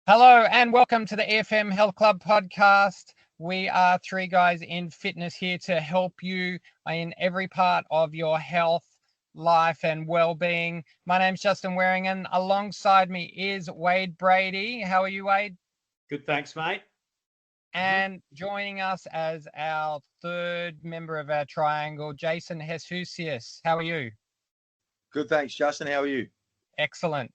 Hello and welcome to the EFM Health Club podcast. We are three guys in fitness here to help you in every part of your health, life, and well-being. My name's Justin Waringen. Alongside me is Wade Brady. How are you, Wade? Good, thanks, mate. And joining us as our third member of our triangle, Jason Heshusius. How are you? Good, thanks, Justin. How are you? Excellent.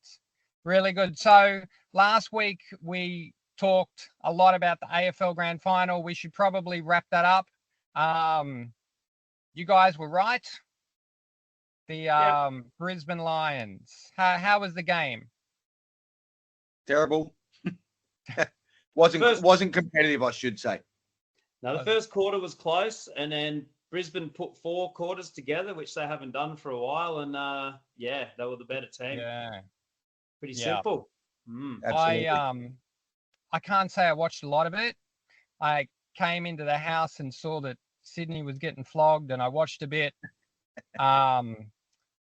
Really good. So last week we talked a lot about the AFL Grand Final. We should probably wrap that up. You guys were right. The Brisbane Lions. How was the game? Terrible. wasn't competitive, I should say. Now, the first quarter was close, and then Brisbane put four quarters together, which they haven't done for a while, and they were the better team. Yeah. Pretty simple. Absolutely. I can't say I watched a lot of it. I came into the house and saw that Sydney was getting flogged, and I watched a bit. And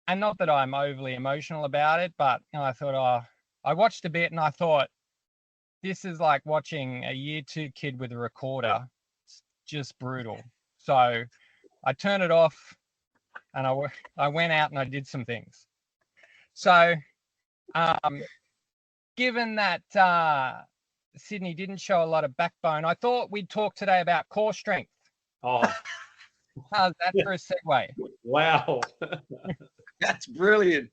not that I'm overly emotional about it, but I thought, I watched a bit and I thought, this is like watching a year 2 kid with a recorder. It's just brutal. So I turned it off and I went out and I did some things. So given that Sydney didn't show a lot of backbone, I thought we'd talk today about core strength. Oh, how's that for a segue? Wow. That's brilliant.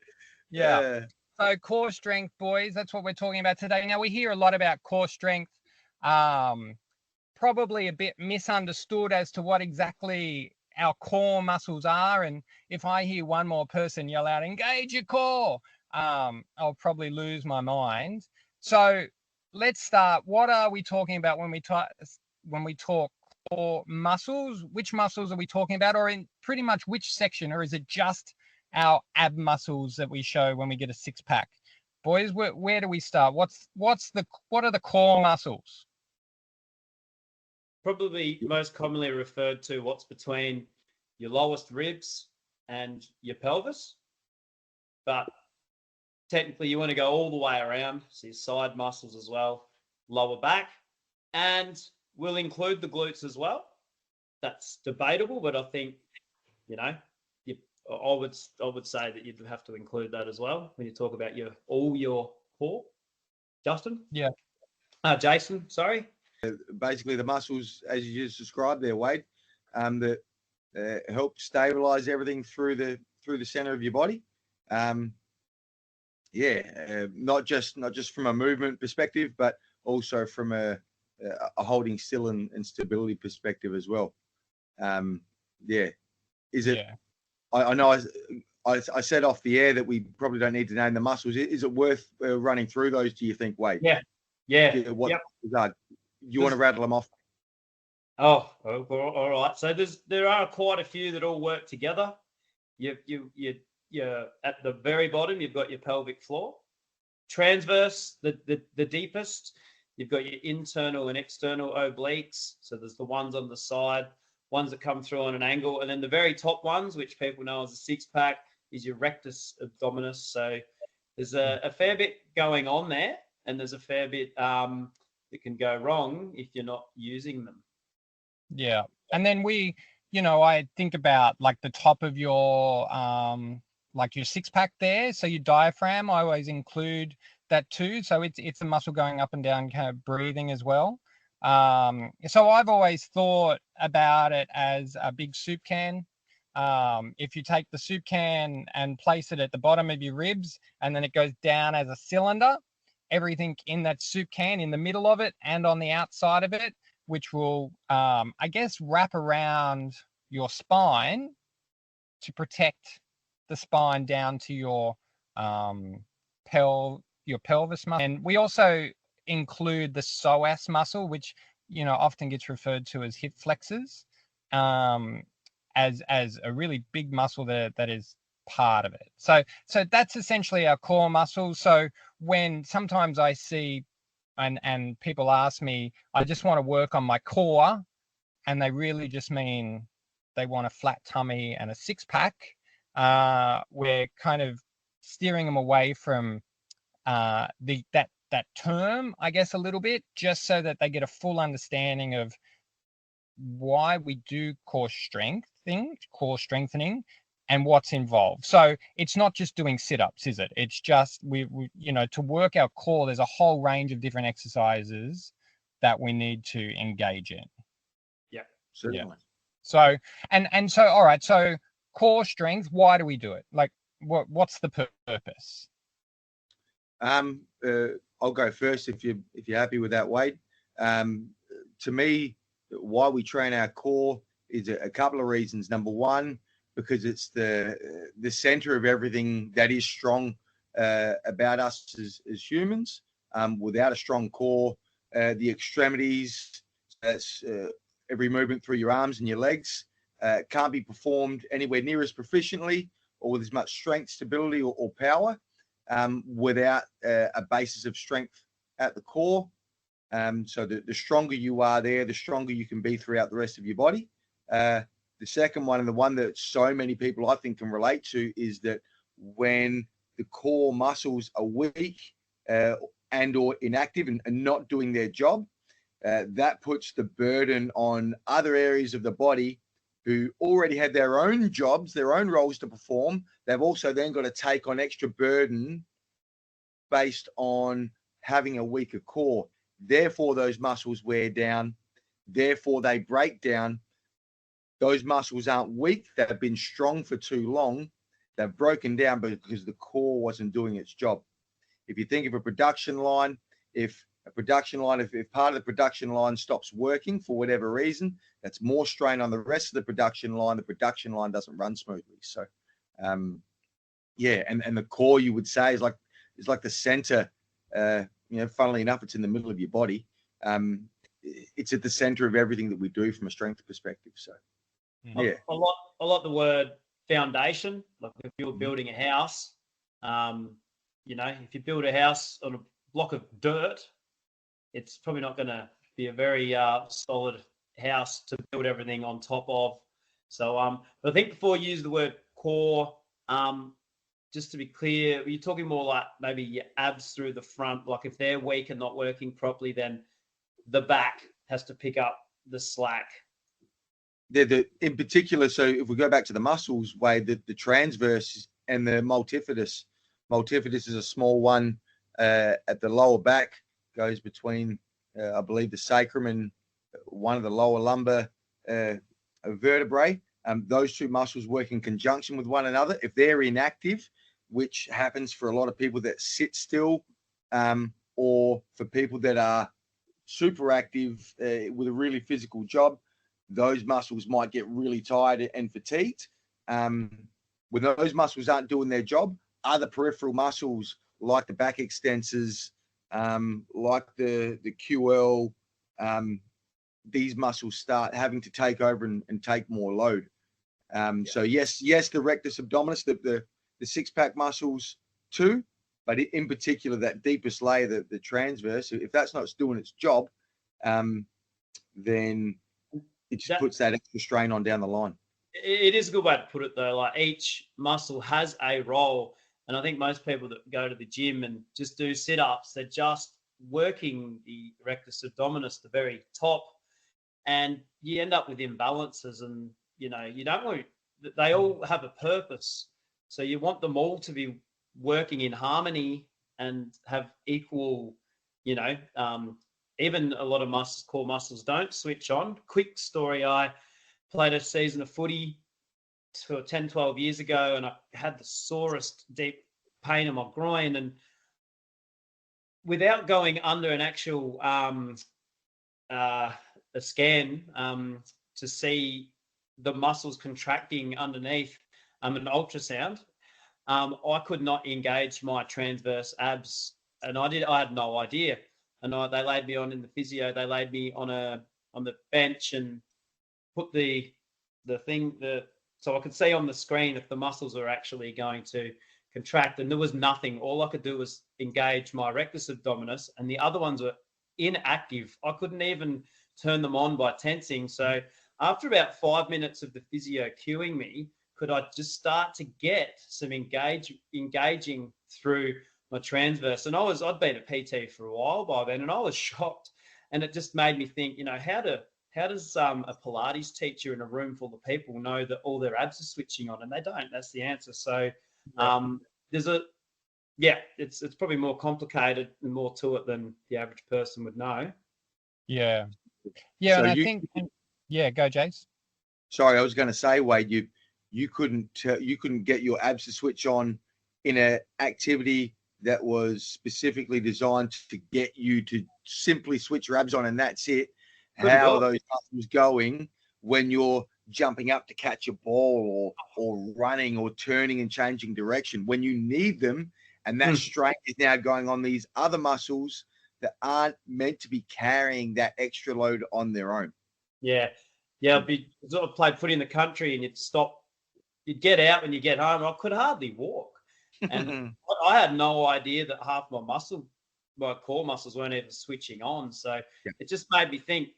Yeah. So core strength, boys, that's what we're talking about today. Now, we hear a lot about core strength, probably a bit misunderstood as to what exactly our core muscles are. And if I hear one more person yell out, engage your core, I'll probably lose my mind. So let's start. What are we talking about when we talk core muscles? Which muscles are we talking about, or in pretty much which section, or is it just our ab muscles that we show when we get a six-pack? Boys, where do we start? What are the core muscles? Probably most commonly referred to what's between your lowest ribs and your pelvis. But technically you want to go all the way around, so your side muscles as well, lower back, and we'll include the glutes as well. That's debatable, but I think, I would say that you'd have to include that as well when you talk about all your core. Justin? Yeah. Jason, sorry. Basically, the muscles, as you just described there, Wade, that help stabilize everything through the center of your body. Not just from a movement perspective, but also from a holding still and stability perspective as well. Is it? Yeah. I know I said off the air that we probably don't need to name the muscles. Is it worth running through those, do you think, Wade? Yeah. What muscles are? You want to rattle them off? Oh, all right. So there are quite a few that all work together. You're at the very bottom, you've got your pelvic floor. Transverse, the deepest, you've got your internal and external obliques. So there's the ones on the side, ones that come through on an angle, and then the very top ones, which people know as a six-pack, is your rectus abdominis. So there's a fair bit going on there, and there's a fair bit that can go wrong if you're not using them. Yeah, and then I think about like the top of your like your six-pack there, so your diaphragm, I always include that too. So it's a muscle going up and down, kind of breathing as well. So I've always thought about it as a big soup can. If you take the soup can and place it at the bottom of your ribs, and then it goes down as a cylinder, everything in that soup can, in the middle of it and on the outside of it, which will, wrap around your spine to protect the spine down to your pelvis muscle. And we also include the psoas muscle, which often gets referred to as hip flexors, as a really big muscle that is part of it. So that's essentially our core muscle. So when sometimes I see and people ask me, I just want to work on my core, and they really just mean they want a flat tummy and a six-pack, we're kind of steering them away from that that term, I guess, a little bit, just so that they get a full understanding of why we do core strengthening, and what's involved. So it's not just doing sit-ups, is it? It's just we to work our core, there's a whole range of different exercises that we need to engage in. Yeah, certainly. Yeah. So so all right, so core strength, why do we do it? Like what's the purpose? I'll go first if you're happy with that, Wade. To me, why we train our core is a couple of reasons. Number one, because it's the center of everything that is strong about us as humans. Without a strong core, the extremities, that's every movement through your arms and your legs, can't be performed anywhere near as proficiently or with as much strength, stability, or power without a basis of strength at the core. So the stronger you are there, the stronger you can be throughout the rest of your body. The second one, and the one that so many people I think can relate to, is that when the core muscles are weak and or inactive and not doing their job, that puts the burden on other areas of the body who already had their own jobs, their own roles to perform. They've also then got to take on extra burden based on having a weaker core. Therefore, those muscles wear down. Therefore, they break down. Those muscles aren't weak. They've been strong for too long. They've broken down because the core wasn't doing its job. If you think of a production line, if part of the production line stops working for whatever reason, that's more strain on the rest of the production line. The production line doesn't run smoothly. So, and the core, you would say, is like the center. Funnily enough, it's in the middle of your body. It's at the center of everything that we do from a strength perspective. So, yeah. I like the word foundation. Like if you're building a house, if you build a house on a block of dirt, it's probably not going to be a very solid house to build everything on top of. So, but I think before you use the word core, just to be clear, you're talking more like maybe your abs through the front. Like if they're weak and not working properly, then the back has to pick up the slack. In particular, so if we go back to the muscles, Wade, the transverse and the multifidus. Multifidus is a small one at the lower back, goes between, I believe, the sacrum and one of the lower lumbar vertebrae. Those two muscles work in conjunction with one another. If they're inactive, which happens for a lot of people that sit still, or for people that are super active with a really physical job, those muscles might get really tired and fatigued. When those muscles aren't doing their job, other peripheral muscles like the back extensors, like the QL, these muscles start having to take over and take more load. So yes, the rectus abdominis, the six-pack muscles too, but in particular that deepest layer, the transverse, if that's not doing its job, then it just puts that extra strain on down the line. It is a good way to put it, though. Like each muscle has a role, and I think most people that go to the gym and just do sit-ups, they're just working the rectus abdominis, the very top, and you end up with imbalances. And you don't want. They all have a purpose, so you want them all to be working in harmony and have equal. Even a lot of core muscles don't switch on. Quick story, I played a season of footy 10, 12 years ago, and I had the sorest deep pain in my groin. And without going under an actual a scan to see the muscles contracting underneath an ultrasound, I could not engage my transverse abs. And I had no idea. And they laid me on in the physio. They laid me on the bench and put the thing so I could see on the screen if the muscles are actually going to contract. And there was nothing. All I could do was engage my rectus abdominis, and the other ones were inactive. I couldn't even turn them on by tensing. So after about 5 minutes of the physio cueing me, could I just start to get some engaging through my transverse, and I'd been a PT for a while by then, and I was shocked, and it just made me think, how does a Pilates teacher in a room full of people know that all their abs are switching on? And they don't. That's the answer. So it's probably more complicated and more to it than the average person would know. Yeah. So And I think, go, Jace. Sorry, I was going to say, Wade, you couldn't get your abs to switch on in an activity that was specifically designed to get you to simply switch your abs on, and that's it. How are those muscles going when you're jumping up to catch a ball or running or turning and changing direction when you need them, and that strength is now going on these other muscles that aren't meant to be carrying that extra load on their own. Yeah. I sort of played footy in the country, and you'd get out when you get home. I could hardly walk, and I had no idea that half my core muscles weren't even switching on. So it just made me think,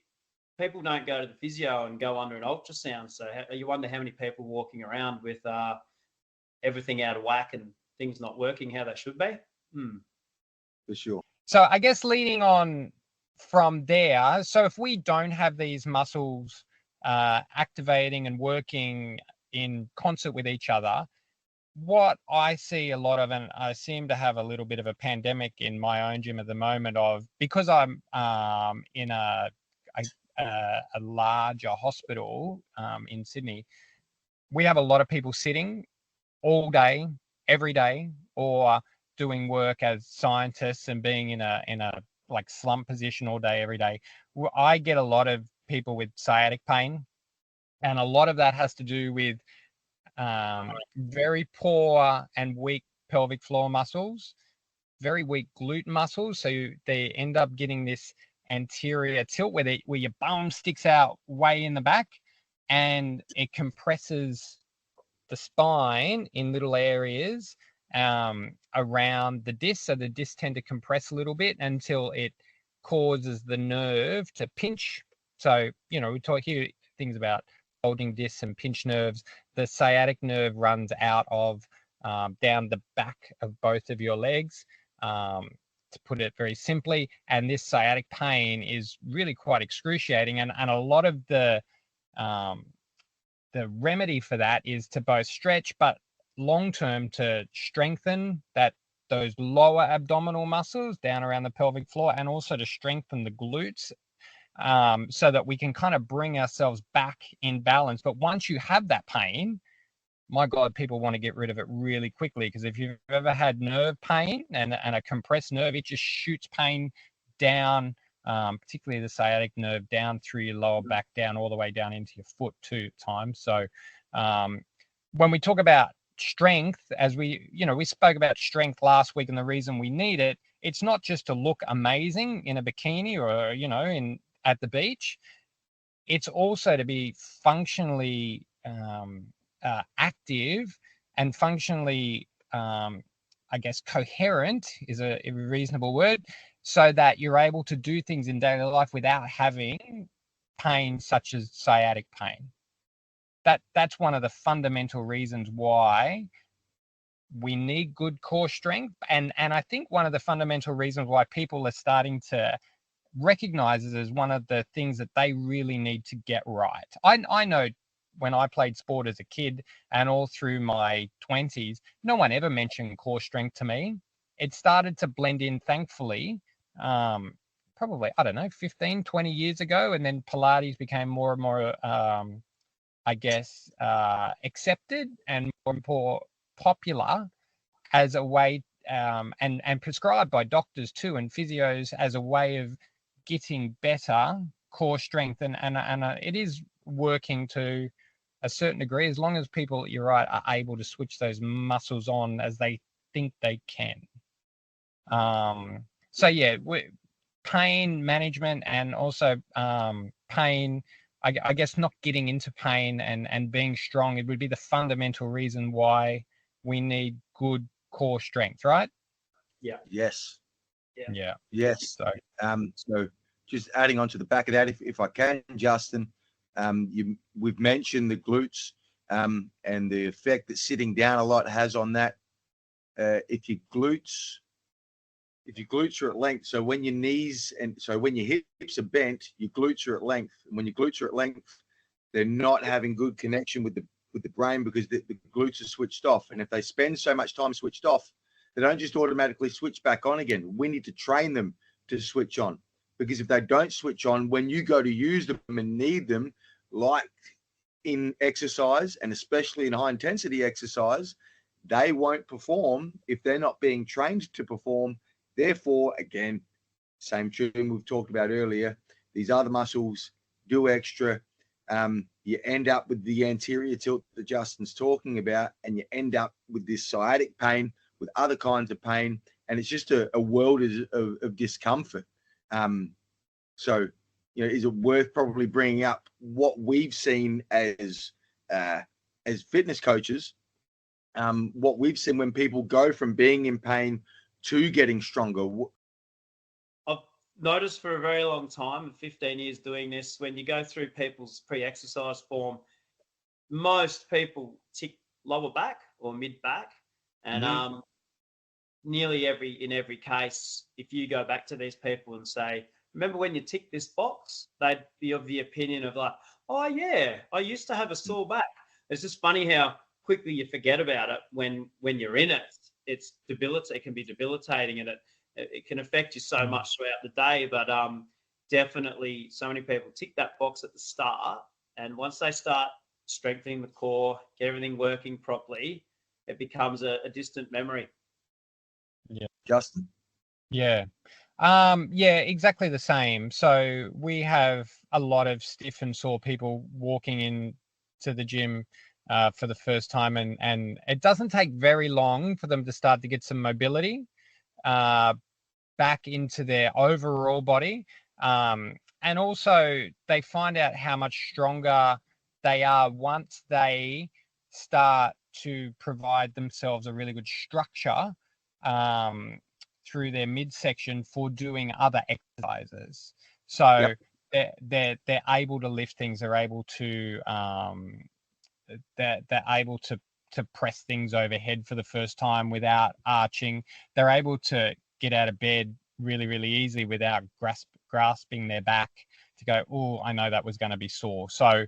people don't go to the physio and go under an ultrasound. So you wonder how many people walking around with everything out of whack and things not working how they should be. For sure. So I guess leading on from there, so if we don't have these muscles activating and working in concert with each other, what I see a lot of, and I seem to have a little bit of a pandemic in my own gym at the moment, because I'm in a larger hospital in Sydney, we have a lot of people sitting all day, every day, or doing work as scientists and being in a like slump position all day, every day. I get a lot of people with sciatic pain, and a lot of that has to do with very poor and weak pelvic floor muscles, very weak glute muscles. So they end up getting this anterior tilt where your bum sticks out way in the back, and it compresses the spine in little areas around the disc. So the discs tend to compress a little bit until it causes the nerve to pinch. So, we talk here things about holding discs and pinch nerves. The sciatic nerve runs out of down the back of both of your legs, to put it very simply. And this sciatic pain is really quite excruciating. And a lot of the remedy for that is to both stretch, but long-term to strengthen those lower abdominal muscles down around the pelvic floor, and also to strengthen the glutes, so that we can kind of bring ourselves back in balance. But once you have that pain, my God, people want to get rid of it really quickly, because if you've ever had nerve pain and a compressed nerve, it just shoots pain down, particularly the sciatic nerve, down through your lower back, down all the way down into your foot too at times. So when we talk about strength, as we spoke about strength last week, and the reason we need it, it's not just to look amazing in a bikini or at the beach. It's also to be functionally active and functionally, I guess, coherent is a reasonable word, so that you're able to do things in daily life without having pain such as sciatic pain. That's one of the fundamental reasons why we need good core strength. And I think one of the fundamental reasons why people are starting to recognize it as one of the things that they really need to get right. I know when I played sport as a kid and all through my 20s, no one ever mentioned core strength to me. It started to blend in, thankfully, probably, 15, 20 years ago. And then Pilates became more and more, accepted and more and more popular as a way, and prescribed by doctors too, and physios, as a way of getting better core strength. And it is working to a certain degree, as long as people, you're right, are able to switch those muscles on as they think they can. Pain management, and also pain, I guess not getting into pain and being strong, it would be the fundamental reason why we need good core strength, right? Yeah. Yes. Yeah. Yes. So just adding on to the back of that, if I can, Justin, we've mentioned the glutes and the effect that sitting down a lot has on that. If your glutes if your glutes are at length, so when your knees and so when your hips are bent, your glutes are at length. And when your glutes are at length, they're not having good connection with the brain because the glutes are switched off. And if they spend so much time switched off, they don't just automatically switch back on again. We need to train them to switch on, because if they don't switch on, when you go to use them and need them, like in exercise and especially in high intensity exercise, they won't perform if they're not being trained to perform. Therefore, again, same tune we've talked about earlier, these other muscles do extra. You end up with the anterior tilt that Justin's talking about, and you end up with this sciatic pain, with other kinds of pain, and it's just a world of discomfort. So, is it worth probably bringing up what we've seen as fitness coaches, what we've seen when people go from being in pain to getting stronger? I've noticed for a very long time, 15 years doing this, when you go through people's pre-exercise form, most people tick lower back or mid back, and nearly in every case, if you go back to these people and say, remember when you ticked this box, they'd be of the opinion of like, oh yeah, I used to have a sore back. It's just funny how quickly you forget about it when you're in it. It's debilitating. It can be debilitating, and it can affect you so much throughout the day. But definitely, so many people tick that box at the start, and once they start strengthening the core, get everything working properly, it becomes a distant memory. Yeah, Justin. Yeah. Yeah, exactly the same. So we have a lot of stiff and sore people walking in to the gym for the first time, and it doesn't take very long for them to start to get some mobility back into their overall body. And also they find out how much stronger they are once they start to provide themselves a really good structure through their midsection for doing other exercises. So they're able to lift things. They're able to they're able to press things overhead for the first time without arching. They're able to get out of bed really, really easily without grasping their back to go, oh, I know that was going to be sore. So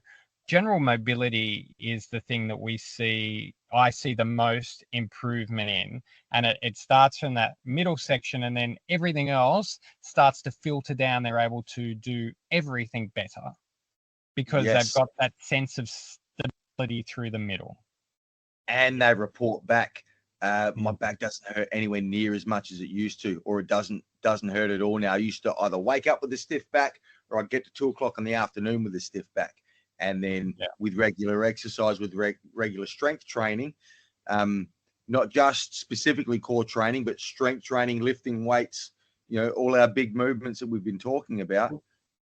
general mobility is the thing that I see the most improvement in. And it starts from that middle section, and then everything else starts to filter down. They're able to do everything better because they've got that sense of stability through the middle. And they report back, my back doesn't hurt anywhere near as much as it used to, or it doesn't hurt at all now. I used to either wake up with a stiff back, or I'd get to 2:00 in the afternoon with a stiff back. And then with regular exercise, with regular strength training, not just specifically core training, but strength training, lifting weights, all our big movements that we've been talking about,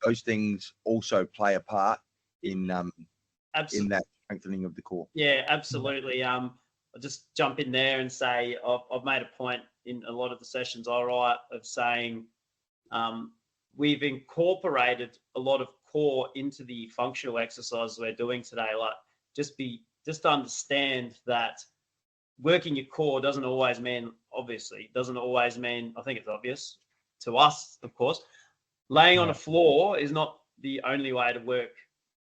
those things also play a part in that strengthening of the core. Yeah, absolutely. I'll just jump in there and say I've made a point in a lot of the sessions I write of saying we've incorporated a lot of core into the functional exercises we're doing today. Like just understand that working your core doesn't always mean, I think it's obvious to us, of course, laying on a floor is not the only way to work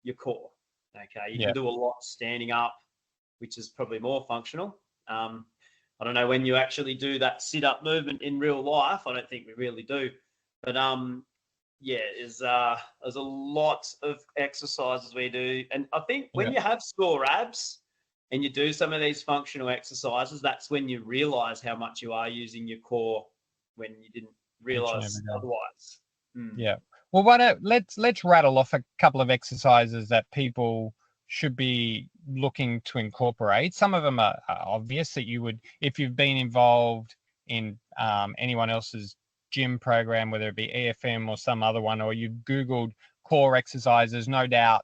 your core. Okay, you can do a lot standing up, which is probably more functional. I don't know when you actually do that sit-up movement in real life. I don't think we really do. But there's a lot of exercises we do. And I think when you have sore abs and you do some of these functional exercises, that's when you realize how much you are using your core when you didn't realize otherwise. Yeah. Well, let's rattle off a couple of exercises that people should be looking to incorporate. Some of them are obvious that you would, if you've been involved in anyone else's gym program, whether it be EFM or some other one, or you've Googled core exercises, no doubt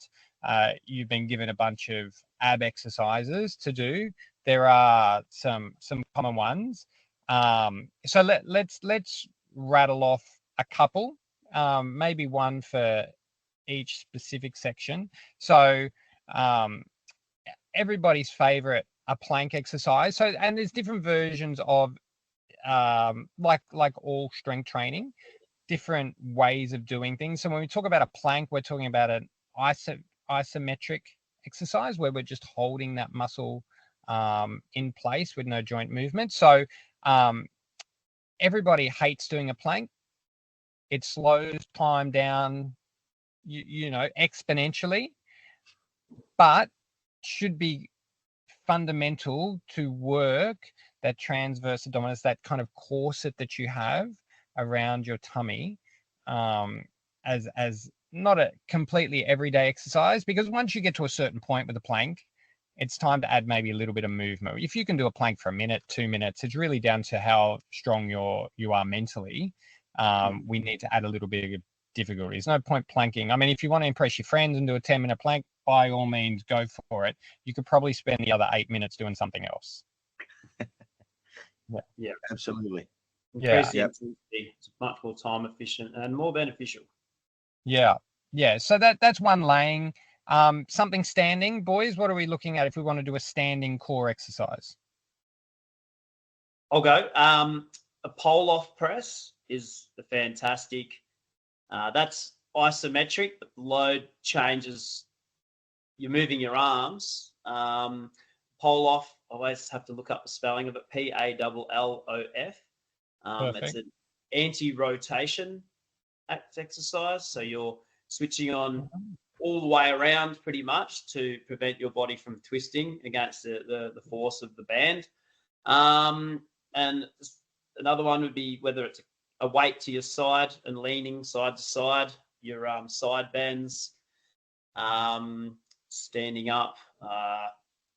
you've been given a bunch of ab exercises to do. There are some common ones. So let's rattle off a couple, maybe one for each specific section. So everybody's favorite, a plank exercise. So, and there's different versions of like all strength training, different ways of doing things. So when we talk about a plank, we're talking about an isometric exercise where we're just holding that muscle in place with no joint movement. So everybody hates doing a plank. It slows time down, you know, exponentially, but should be fundamental to work that transverse abdominis, that kind of corset that you have around your tummy, as not a completely everyday exercise, because once you get to a certain point with a plank, it's time to add maybe a little bit of movement. If you can do a plank for a minute, 2 minutes, it's really down to how strong you are mentally. We need to add a little bit of difficulty. There's no point planking. I mean, if you want to impress your friends and do a 10-minute plank, by all means, go for it. You could probably spend the other 8 minutes doing something else. Yeah, Absolutely. increase the Yep. intensity. It's much more time efficient and more beneficial. Yeah. So that's one laying. Something standing, boys. What are we looking at if we want to do a standing core exercise? I'll go. A pole off press is a fantastic. That's isometric, but the load changes. You're moving your arms. Pole off, I always have to look up the spelling of it, PALLOF. It's an anti-rotation exercise. So you're switching on all the way around pretty much to prevent your body from twisting against the force of the band. And another one would be whether it's a weight to your side and leaning side to side, your side bends, standing up.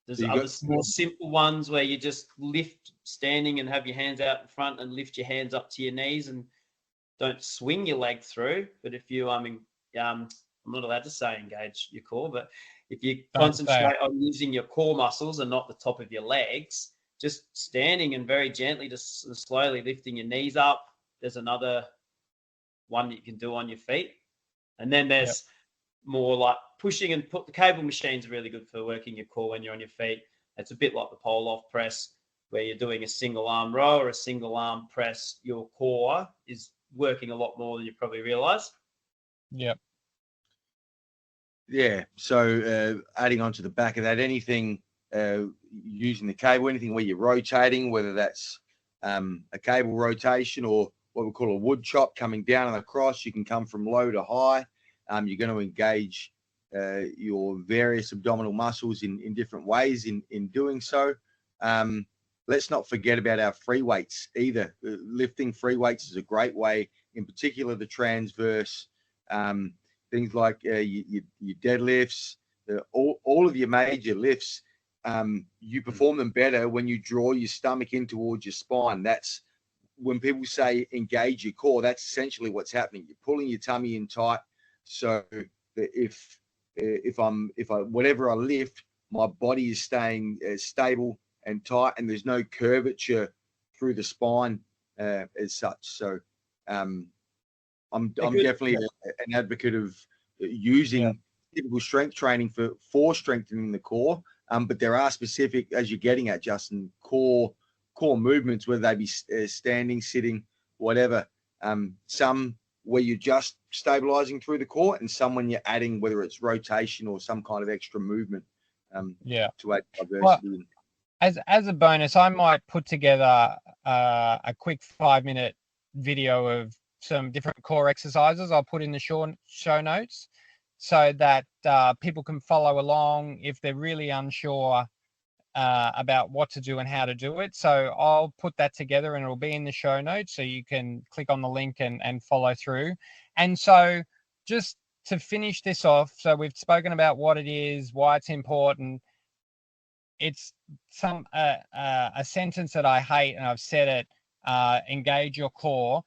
There's other more simple ones where you just lift standing and have your hands out in front and lift your hands up to your knees and don't swing your leg through. But if you, I'm not allowed to say engage your core, but if you concentrate on using your core muscles and not the top of your legs, just standing and very gently, just slowly lifting your knees up. There's another one that you can do on your feet. And then there's more like pushing and the cable machines are really good for working your core when you're on your feet. It's a bit like the pole off press where you're doing a single arm row or a single arm press. Your core is working a lot more than you probably realize. Yep. Yeah. So adding on to the back of that, anything using the cable, anything where you're rotating, whether that's a cable rotation or what we call a wood chop coming down and across, you can come from low to high. You're going to engage your various abdominal muscles in different ways in doing so. Let's not forget about our free weights either. Lifting free weights is a great way, in particular the transverse, things like your deadlifts, all of your major lifts. You perform them better when you draw your stomach in towards your spine. That's when people say engage your core, that's essentially what's happening. You're pulling your tummy in tight. So that if whatever I lift, my body is staying stable and tight, and there's no curvature through the spine as such. So I'm definitely an advocate of using typical strength training for strengthening the core. But there are specific, as you're getting at, Justin, core movements, whether they be standing, sitting, whatever. Some where you're just stabilizing through the core, and some when you're adding, whether it's rotation or some kind of extra movement to add diversity. Well, as a bonus, I might put together a quick 5-minute video of some different core exercises. I'll put in the show notes so that people can follow along if they're really unsure about what to do and how to do it. So I'll put that together and it'll be in the show notes so you can click on the link and follow through. And so just to finish this off, so we've spoken about what it is, why it's important. It's a sentence that I hate, and I've said it, engage your core.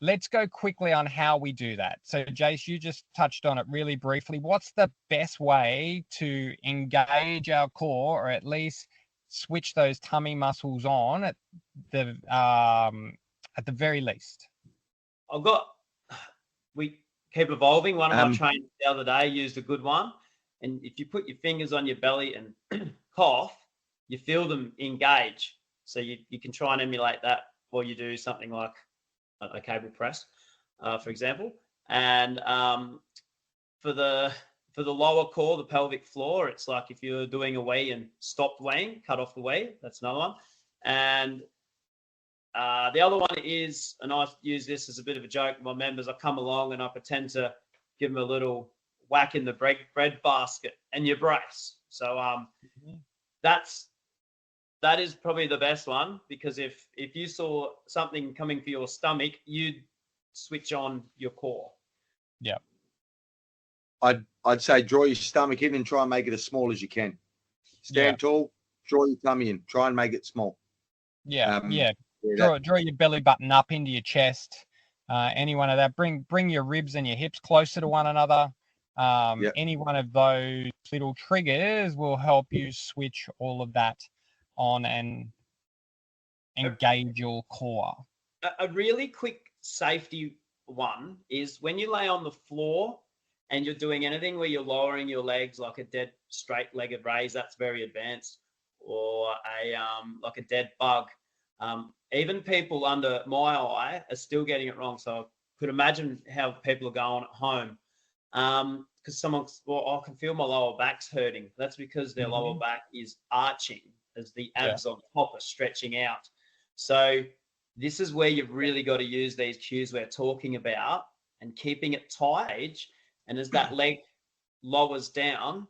Let's go quickly on how we do that. So, Jace, you just touched on it really briefly. What's the best way to engage our core, or at least switch those tummy muscles on at the very least? We keep evolving. One of my trainers the other day used a good one. And if you put your fingers on your belly and cough, you feel them engage. So you can try and emulate that, or you do something like a cable press, for example. And for the lower core, the pelvic floor, it's like if you're doing a weigh and stopped weighing, cut off the weigh. That's another one. And the other one is, and I use this as a bit of a joke with my members, I come along and I pretend to give them a little whack in the bread basket and you brace. So that is probably the best one, because if you saw something coming for your stomach, you'd switch on your core. Yeah. I'd say draw your stomach in and try and make it as small as you can. Stand tall, draw your tummy in, try and make it small. Yeah. Draw your belly button up into your chest. Any one of that. Bring your ribs and your hips closer to one another. Any one of those little triggers will help you switch all of that on and engage your core. A really quick safety one is when you lay on the floor and you're doing anything where you're lowering your legs, like a dead straight-legged raise, that's very advanced, or like a dead bug. Even people under my eye are still getting it wrong. So I could imagine how people are going at home. Because I can feel my lower back's hurting. That's because their lower back is arching as the abs on top are stretching out. So this is where you've really got to use these cues we're talking about and keeping it tight. And as that leg lowers down,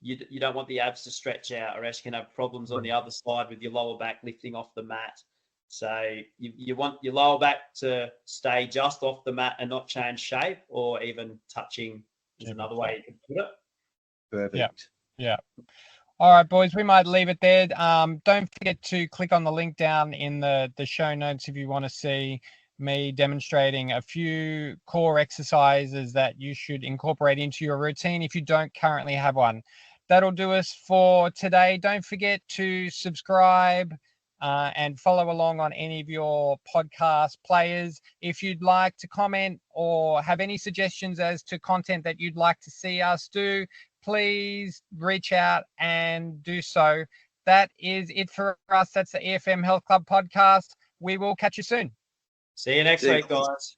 you don't want the abs to stretch out, or else you can have problems on the other side with your lower back lifting off the mat. So you want your lower back to stay just off the mat and not change shape, or even touching is another way you can put it. Perfect. Yeah. All right, boys, we might leave it there. Don't forget to click on the link down in the show notes if you want to see me demonstrating a few core exercises that you should incorporate into your routine if you don't currently have one. That'll do us for today. Don't forget to subscribe and follow along on any of your podcast players. If you'd like to comment or have any suggestions as to content that you'd like to see us do, please reach out and do so. That is it for us. That's the EFM Health Club podcast. We will catch you soon. See you next week, guys.